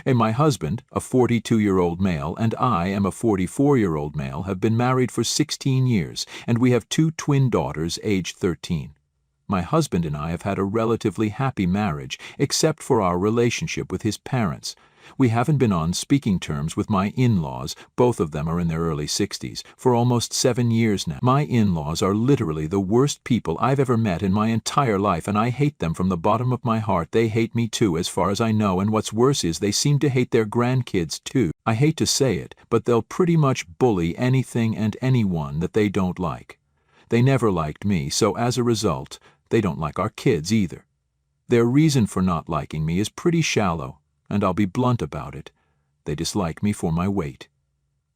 And my husband, a 42-year-old male, and I am a 44-year-old male, have been married for 16 years, and we have two twin daughters aged 13. My husband and I have had a relatively happy marriage, except for our relationship with his parents. We haven't been on speaking terms with my in-laws, both of them are in their early 60s, for almost 7 years now. My in-laws are literally the worst people I've ever met in my entire life, and I hate them from the bottom of my heart. They hate me too, as far as I know, and what's worse is they seem to hate their grandkids too. I hate to say it, but they'll pretty much bully anything and anyone that they don't like. They never liked me, so as a result, they don't like our kids either. Their reason for not liking me is pretty shallow, and I'll be blunt about it. They dislike me for my weight.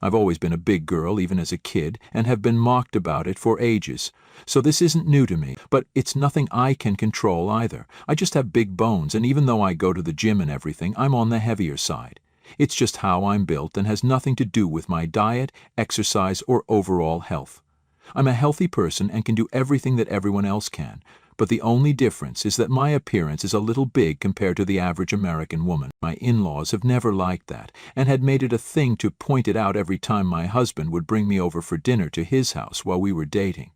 I've always been a big girl, even as a kid, and have been mocked about it for ages, so this isn't new to me, but it's nothing I can control either. I just have big bones, and even though I go to the gym and everything, I'm on the heavier side. It's just how I'm built and has nothing to do with my diet, exercise, or overall health. I'm a healthy person and can do everything that everyone else can, but the only difference is that my appearance is a little big compared to the average American woman. My in-laws have never liked that, and had made it a thing to point it out every time my husband would bring me over for dinner to his house while we were dating.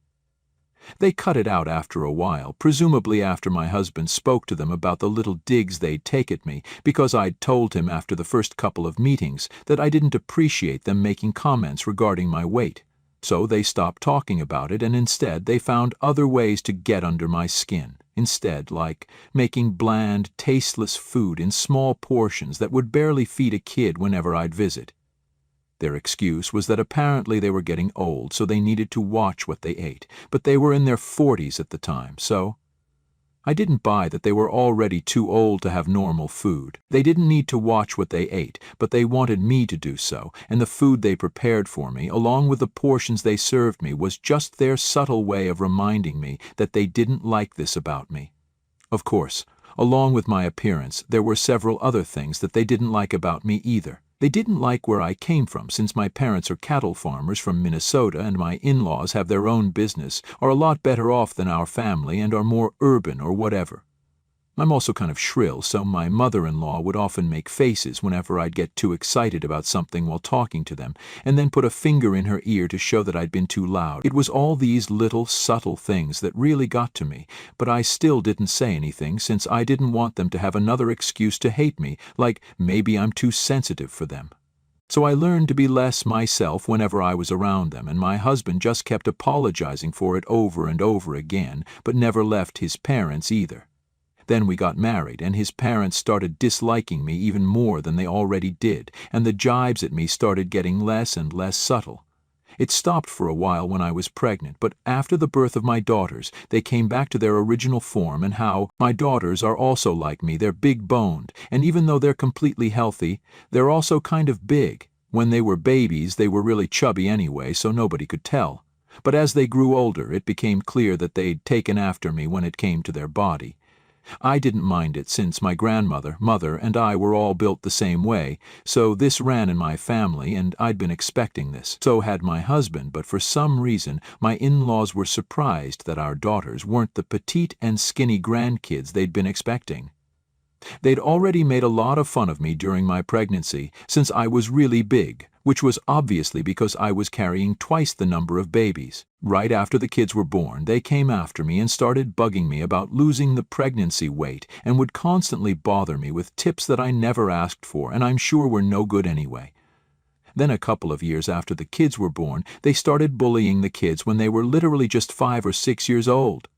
They cut it out after a while, presumably after my husband spoke to them about the little digs they'd take at me, because I'd told him after the first couple of meetings that I didn't appreciate them making comments regarding my weight. So they stopped talking about it, and instead they found other ways to get under my skin. Instead, like making bland, tasteless food in small portions that would barely feed a kid whenever I'd visit. Their excuse was that apparently they were getting old, so they needed to watch what they ate, but they were in their 40s at the time, so I didn't buy that they were already too old to have normal food. They didn't need to watch what they ate, but they wanted me to do so, and the food they prepared for me, along with the portions they served me, was just their subtle way of reminding me that they didn't like this about me. Of course, along with my appearance, there were several other things that they didn't like about me either. They didn't like where I came from, since my parents are cattle farmers from Minnesota and my in-laws have their own business, are a lot better off than our family, and are more urban or whatever. I'm also kind of shrill, so my mother-in-law would often make faces whenever I'd get too excited about something while talking to them, and then put a finger in her ear to show that I'd been too loud. It was all these little, subtle things that really got to me, but I still didn't say anything since I didn't want them to have another excuse to hate me, like maybe I'm too sensitive for them. So I learned to be less myself whenever I was around them, and my husband just kept apologizing for it over and over again, but never left his parents either. Then we got married, and his parents started disliking me even more than they already did, and the jibes at me started getting less and less subtle. It stopped for a while when I was pregnant, but after the birth of my daughters, they came back to their original form, and how my daughters are also like me. They're big-boned, and even though they're completely healthy, they're also kind of big. When they were babies, they were really chubby anyway, so nobody could tell. But as they grew older, it became clear that they'd taken after me when it came to their body. I didn't mind it since my grandmother, mother, and I were all built the same way, so this ran in my family, and I'd been expecting this. So had my husband, but for some reason my in-laws were surprised that our daughters weren't the petite and skinny grandkids they'd been expecting. They'd already made a lot of fun of me during my pregnancy, since I was really big, which was obviously because I was carrying twice the number of babies. Right after the kids were born, they came after me and started bugging me about losing the pregnancy weight, and would constantly bother me with tips that I never asked for and I'm sure were no good anyway. Then a couple of years after the kids were born, they started bullying the kids when they were literally just 5 or 6 years old.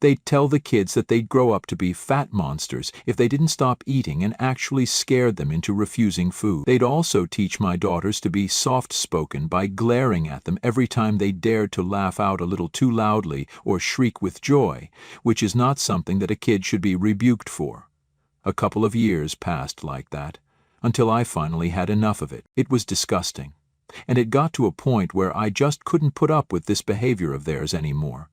They'd tell the kids that they'd grow up to be fat monsters if they didn't stop eating, and actually scared them into refusing food. They'd also teach my daughters to be soft-spoken by glaring at them every time they dared to laugh out a little too loudly or shriek with joy, which is not something that a kid should be rebuked for. A couple of years passed like that, until I finally had enough of it. It was disgusting, and it got to a point where I just couldn't put up with this behavior of theirs anymore.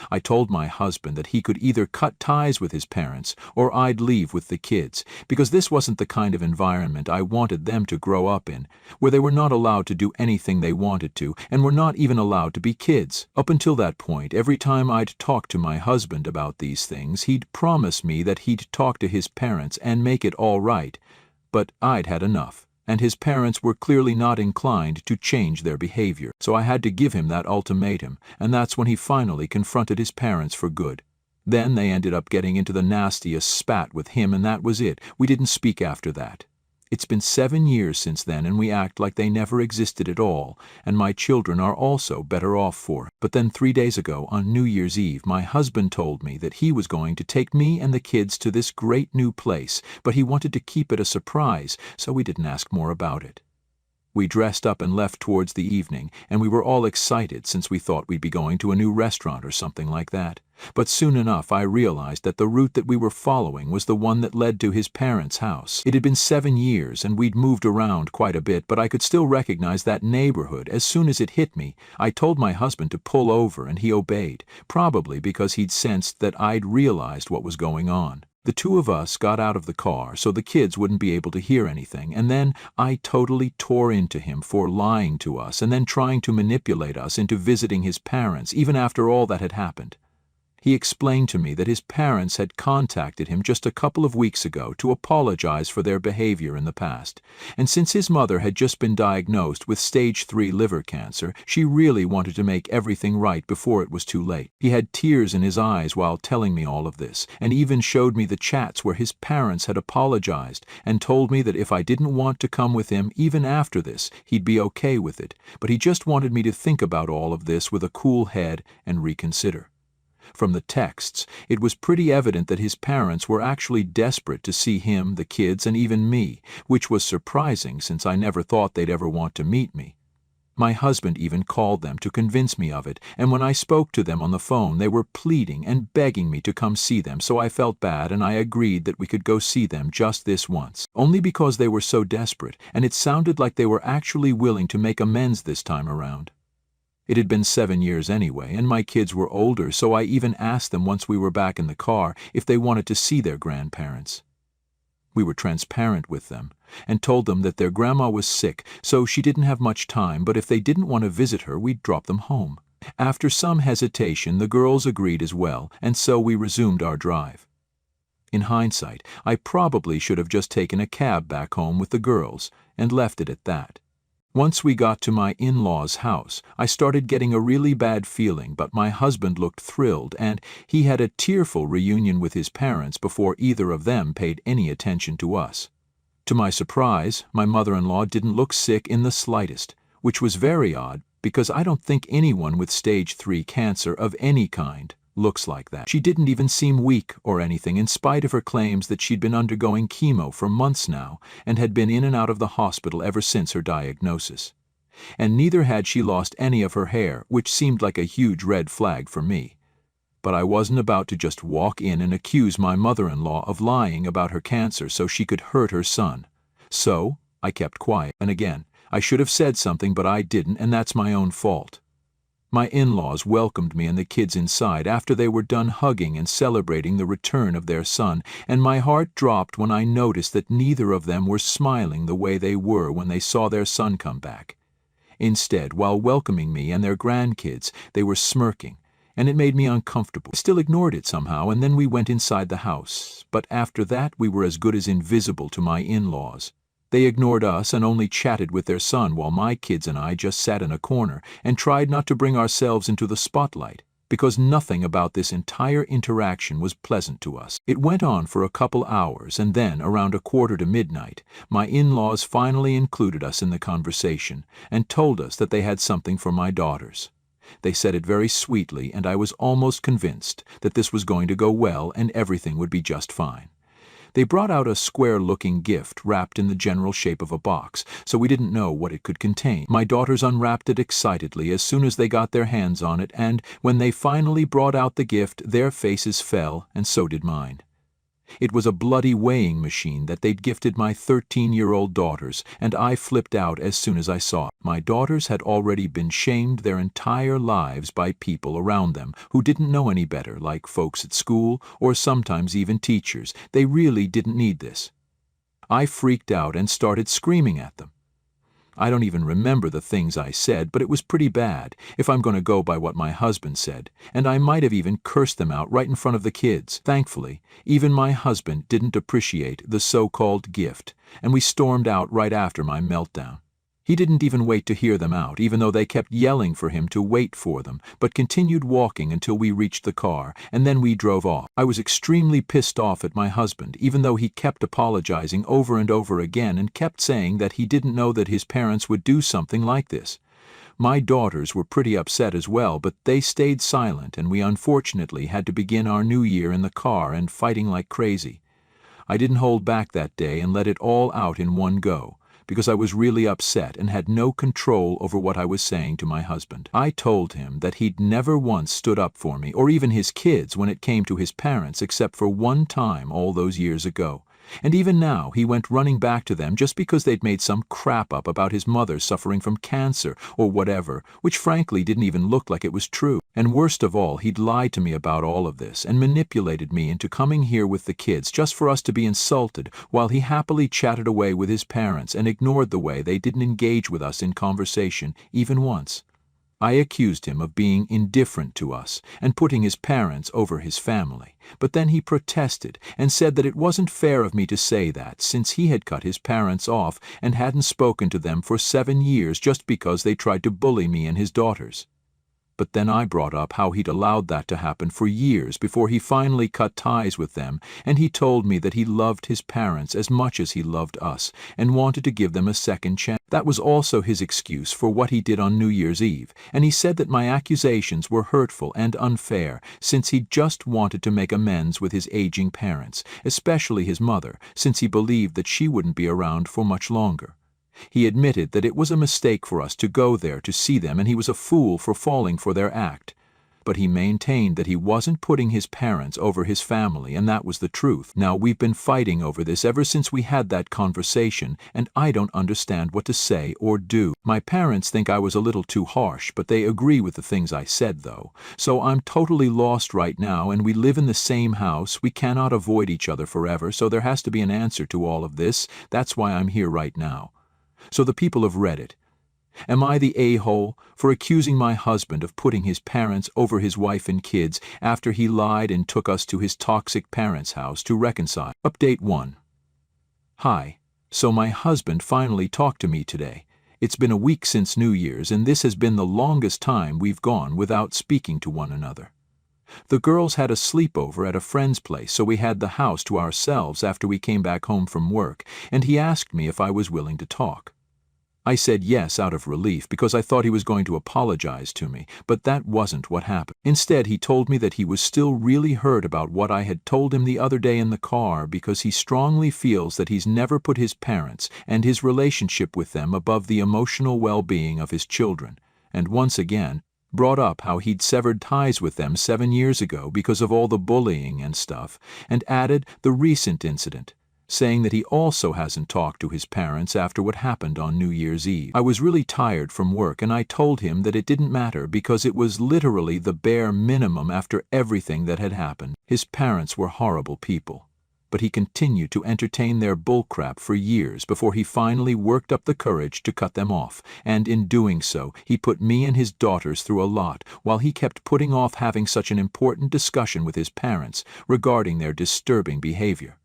I told my husband that he could either cut ties with his parents or I'd leave with the kids, because this wasn't the kind of environment I wanted them to grow up in, where they were not allowed to do anything they wanted to and were not even allowed to be kids. Up until that point, every time I'd talk to my husband about these things, he'd promise me that he'd talk to his parents and make it all right. But I'd had enough, and his parents were clearly not inclined to change their behavior, so I had to give him that ultimatum, and that's when he finally confronted his parents for good. Then they ended up getting into the nastiest spat with him, and that was it. We didn't speak after that. It's been 7 years since then, and we act like they never existed at all, and my children are also better off for it. But then 3 days ago, on New Year's Eve, my husband told me that he was going to take me and the kids to this great new place, but he wanted to keep it a surprise, so we didn't ask more about it. We dressed up and left towards the evening, and we were all excited since we thought we'd be going to a new restaurant or something like that. But soon enough I realized that the route that we were following was the one that led to his parents' house. It had been 7 years and we'd moved around quite a bit, but I could still recognize that neighborhood. As soon as it hit me, I told my husband to pull over and he obeyed, probably because he'd sensed that I'd realized what was going on. The two of us got out of the car so the kids wouldn't be able to hear anything, and then I totally tore into him for lying to us and then trying to manipulate us into visiting his parents even after all that had happened. He explained to me that his parents had contacted him just a couple of weeks ago to apologize for their behavior in the past, and since his mother had just been diagnosed with stage 3 liver cancer, she really wanted to make everything right before it was too late. He had tears in his eyes while telling me all of this, and even showed me the chats where his parents had apologized and told me that if I didn't want to come with him even after this, he'd be okay with it, but he just wanted me to think about all of this with a cool head and reconsider. From the texts, it was pretty evident that his parents were actually desperate to see him, the kids, and even me, which was surprising since I never thought they'd ever want to meet me. My husband even called them to convince me of it, and when I spoke to them on the phone, they were pleading and begging me to come see them, so I felt bad and I agreed that we could go see them just this once. Only because they were so desperate, and it sounded like they were actually willing to make amends this time around. It had been 7 years anyway, and my kids were older, so I even asked them once we were back in the car if they wanted to see their grandparents. We were transparent with them, and told them that their grandma was sick, so she didn't have much time, but if they didn't want to visit her, we'd drop them home. After some hesitation, the girls agreed as well, and so we resumed our drive. In hindsight, I probably should have just taken a cab back home with the girls, and left it at that. Once we got to my in-laws' house, I started getting a really bad feeling, but my husband looked thrilled, and he had a tearful reunion with his parents before either of them paid any attention to us. To my surprise, my mother-in-law didn't look sick in the slightest, which was very odd because I don't think anyone with stage 3 cancer of any kind looks like that. She didn't even seem weak or anything, in spite of her claims that she'd been undergoing chemo for months now and had been in and out of the hospital ever since her diagnosis. And neither had she lost any of her hair, which seemed like a huge red flag for me. But I wasn't about to just walk in and accuse my mother-in-law of lying about her cancer so she could hurt her son. So I kept quiet, and again, I should have said something, but I didn't, and that's my own fault. My in-laws welcomed me and the kids inside after they were done hugging and celebrating the return of their son, and my heart dropped when I noticed that neither of them were smiling the way they were when they saw their son come back. Instead, while welcoming me and their grandkids, they were smirking, and it made me uncomfortable. I still ignored it somehow, and then we went inside the house, but after that we were as good as invisible to my in-laws. They ignored us and only chatted with their son while my kids and I just sat in a corner and tried not to bring ourselves into the spotlight, because nothing about this entire interaction was pleasant to us. It went on for a couple hours, and then, around 1:45, my in-laws finally included us in the conversation and told us that they had something for my daughters. They said it very sweetly, and I was almost convinced that this was going to go well and everything would be just fine. They brought out a square-looking gift wrapped in the general shape of a box, so we didn't know what it could contain. My daughters unwrapped it excitedly as soon as they got their hands on it, and when they finally brought out the gift, their faces fell, and so did mine. It was a bloody weighing machine that they'd gifted my 13-year-old daughters, and I flipped out as soon as I saw it. My daughters had already been shamed their entire lives by people around them who didn't know any better, like folks at school or sometimes even teachers. They really didn't need this. I freaked out and started screaming at them. I don't even remember the things I said, but it was pretty bad, if I'm going to go by what my husband said, and I might have even cursed them out right in front of the kids. Thankfully, even my husband didn't appreciate the so-called gift, and we stormed out right after my meltdown. He didn't even wait to hear them out, even though they kept yelling for him to wait for them, but continued walking until we reached the car, and then we drove off. I was extremely pissed off at my husband, even though he kept apologizing over and over again and kept saying that he didn't know that his parents would do something like this. My daughters were pretty upset as well, but they stayed silent, and we unfortunately had to begin our new year in the car and fighting like crazy. I didn't hold back that day and let it all out in one go, because I was really upset and had no control over what I was saying to my husband. I told him that he'd never once stood up for me, or even his kids, when it came to his parents, except for one time all those years ago. And even now he went running back to them just because they'd made some crap up about his mother suffering from cancer or whatever, which frankly didn't even look like it was true. And worst of all, he'd lied to me about all of this and manipulated me into coming here with the kids just for us to be insulted, while he happily chatted away with his parents and ignored the way they didn't engage with us in conversation even once. I accused him of being indifferent to us and putting his parents over his family, but then he protested and said that it wasn't fair of me to say that, since he had cut his parents off and hadn't spoken to them for 7 years just because they tried to bully me and his daughters. But then I brought up how he'd allowed that to happen for years before he finally cut ties with them, and he told me that he loved his parents as much as he loved us and wanted to give them a second chance. That was also his excuse for what he did on New Year's Eve, and he said that my accusations were hurtful and unfair since he just wanted to make amends with his aging parents, especially his mother, since he believed that she wouldn't be around for much longer. He admitted that it was a mistake for us to go there to see them, and he was a fool for falling for their act. But he maintained that he wasn't putting his parents over his family, and that was the truth. Now, we've been fighting over this ever since we had that conversation, and I don't understand what to say or do. My parents think I was a little too harsh, but they agree with the things I said, though. So I'm totally lost right now, and we live in the same house. We cannot avoid each other forever, so there has to be an answer to all of this. That's why I'm here right now. So the people have read it. Am I the a-hole for accusing my husband of putting his parents over his wife and kids after he lied and took us to his toxic parents' house to reconcile? Update 1. Hi. So my husband finally talked to me today. It's been a week since New Year's, and this has been the longest time we've gone without speaking to one another. The girls had a sleepover at a friend's place, so we had the house to ourselves after we came back home from work, and he asked me if I was willing to talk. I said yes out of relief because I thought he was going to apologize to me, but that wasn't what happened. Instead, he told me that he was still really hurt about what I had told him the other day in the car, because he strongly feels that he's never put his parents and his relationship with them above the emotional well-being of his children, and once again brought up how he'd severed ties with them 7 years ago because of all the bullying and stuff, and added the recent incident, saying that he also hasn't talked to his parents after what happened on New Year's Eve. I was really tired from work, and I told him that it didn't matter because it was literally the bare minimum after everything that had happened. His parents were horrible people, but he continued to entertain their bullcrap for years before he finally worked up the courage to cut them off, and in doing so, he put me and his daughters through a lot, while he kept putting off having such an important discussion with his parents regarding their disturbing behavior.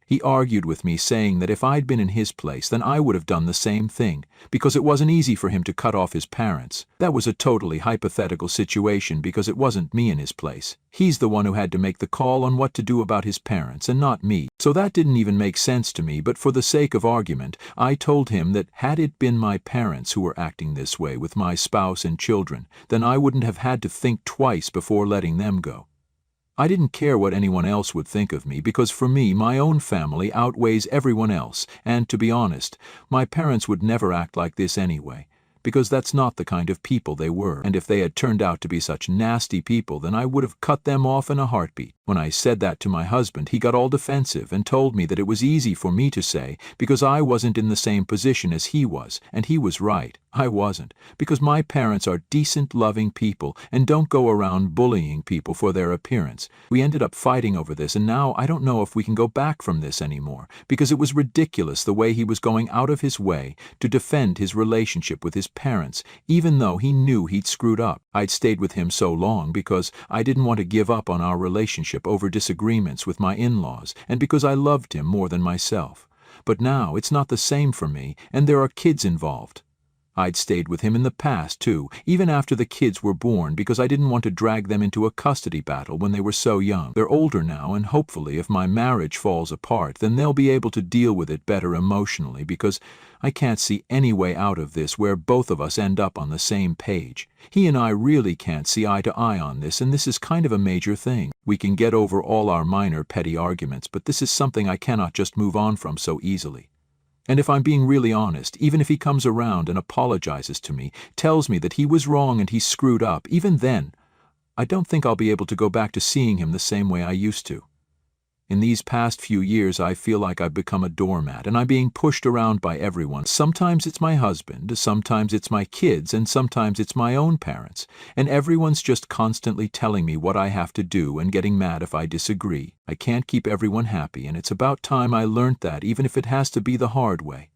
He argued with me, saying that if I'd been in his place, then I would have done the same thing, because it wasn't easy for him to cut off his parents. That was a totally hypothetical situation because it wasn't me in his place. He's the one who had to make the call on what to do about his parents, and not me. So that didn't even make sense to me, but for the sake of argument, I told him that had it been my parents who were acting this way with my spouse and children, then I wouldn't have had to think twice before letting them go. I didn't care what anyone else would think of me, because for me, my own family outweighs everyone else, and to be honest, my parents would never act like this anyway, because that's not the kind of people they were, and if they had turned out to be such nasty people, then I would have cut them off in a heartbeat. When I said that to my husband, he got all defensive and told me that it was easy for me to say because I wasn't in the same position as he was, and he was right. I wasn't, because my parents are decent, loving people and don't go around bullying people for their appearance. We ended up fighting over this, and now I don't know if we can go back from this anymore, because it was ridiculous the way he was going out of his way to defend his relationship with his parents, even though he knew he'd screwed up. I'd stayed with him so long because I didn't want to give up on our relationship over disagreements with my in-laws, and because I loved him more than myself. But now it's not the same for me, and there are kids involved. I'd stayed with him in the past, too, even after the kids were born, because I didn't want to drag them into a custody battle when they were so young. They're older now, and hopefully if my marriage falls apart, then they'll be able to deal with it better emotionally, because I can't see any way out of this where both of us end up on the same page. He and I really can't see eye to eye on this, and this is kind of a major thing. We can get over all our minor petty arguments, but this is something I cannot just move on from so easily. And if I'm being really honest, even if he comes around and apologizes to me, tells me that he was wrong and he screwed up, even then, I don't think I'll be able to go back to seeing him the same way I used to. In these past few years, I feel like I've become a doormat, and I'm being pushed around by everyone. Sometimes it's my husband, sometimes it's my kids, and sometimes it's my own parents, and everyone's just constantly telling me what I have to do and getting mad if I disagree. I can't keep everyone happy, and it's about time I learned that, even if it has to be the hard way.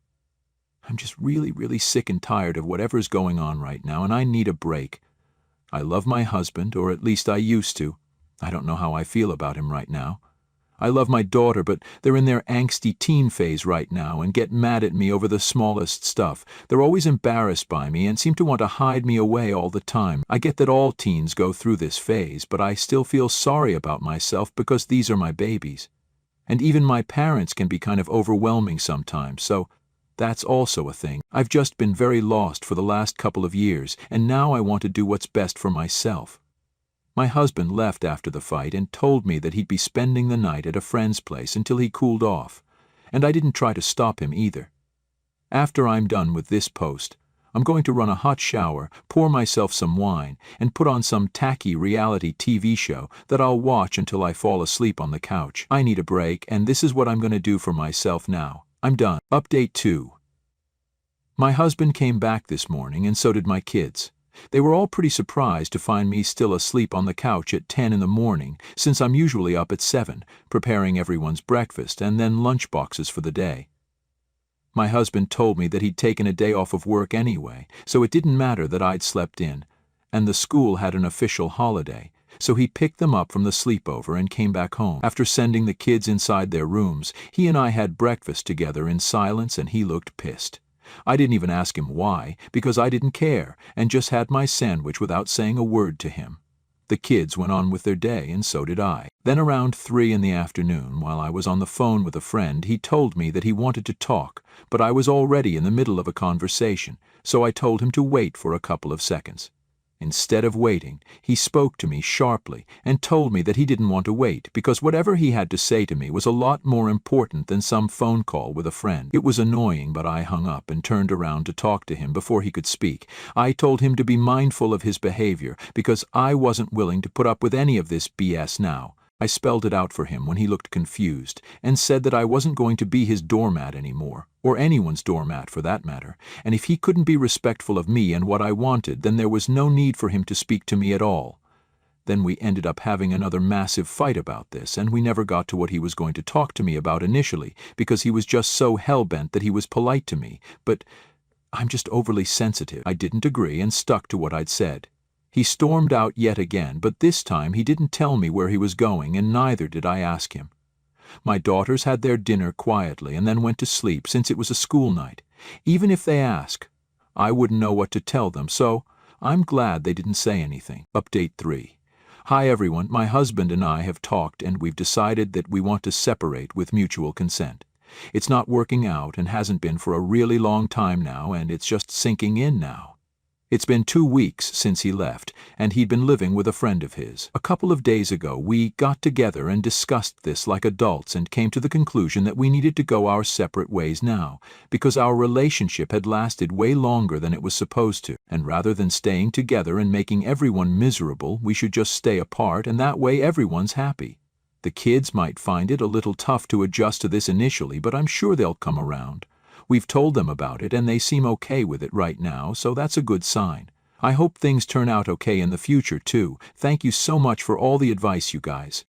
I'm just really sick and tired of whatever's going on right now, and I need a break. I love my husband, or at least I used to. I don't know how I feel about him right now. I love my daughter, but they're in their angsty teen phase right now and get mad at me over the smallest stuff. They're always embarrassed by me and seem to want to hide me away all the time. I get that all teens go through this phase, but I still feel sorry about myself because these are my babies. And even my parents can be kind of overwhelming sometimes, so that's also a thing. I've just been very lost for the last couple of years, and now I want to do what's best for myself. My husband left after the fight and told me that he'd be spending the night at a friend's place until he cooled off, and I didn't try to stop him either. After I'm done with this post, I'm going to run a hot shower, pour myself some wine, and put on some tacky reality TV show that I'll watch until I fall asleep on the couch. I need a break, and this is what I'm going to do for myself now. I'm done. Update 2. My husband came back this morning, and so did my kids. They were all pretty surprised to find me still asleep on the couch at 10 in the morning, since I'm usually up at 7, preparing everyone's breakfast and then lunch boxes for the day. My husband told me that he'd taken a day off of work anyway, so it didn't matter that I'd slept in, and the school had an official holiday, so he picked them up from the sleepover and came back home. After sending the kids inside their rooms, he and I had breakfast together in silence, and he looked pissed. I didn't even ask him why, because I didn't care, and just had my sandwich without saying a word to him. The kids went on with their day, and so did I. Then around 3 in the afternoon, while I was on the phone with a friend, he told me that he wanted to talk, but I was already in the middle of a conversation, so I told him to wait for a couple of seconds. Instead of waiting, he spoke to me sharply and told me that he didn't want to wait because whatever he had to say to me was a lot more important than some phone call with a friend. It was annoying, but I hung up and turned around to talk to him before he could speak. I told him to be mindful of his behavior because I wasn't willing to put up with any of this BS now. I spelled it out for him when he looked confused and said that I wasn't going to be his doormat anymore, or anyone's doormat for that matter, and if he couldn't be respectful of me and what I wanted, then there was no need for him to speak to me at all. Then we ended up having another massive fight about this, and we never got to what he was going to talk to me about initially, because he was just so hell-bent that he was polite to me, but I'm just overly sensitive. I didn't agree and stuck to what I'd said. He stormed out yet again, but this time he didn't tell me where he was going, and neither did I ask him. My daughters had their dinner quietly and then went to sleep since it was a school night. Even if they ask, I wouldn't know what to tell them, so I'm glad they didn't say anything. Update 3. Hi everyone, my husband and I have talked and we've decided that we want to separate with mutual consent. It's not working out and hasn't been for a really long time now, and it's just sinking in now. It's been 2 weeks since he left, and he'd been living with a friend of his. A couple of days ago, we got together and discussed this like adults and came to the conclusion that we needed to go our separate ways now, because our relationship had lasted way longer than it was supposed to, and rather than staying together and making everyone miserable, we should just stay apart, and that way everyone's happy. The kids might find it a little tough to adjust to this initially, but I'm sure they'll come around. We've told them about it, and they seem okay with it right now, so that's a good sign. I hope things turn out okay in the future, too. Thank you so much for all the advice, you guys.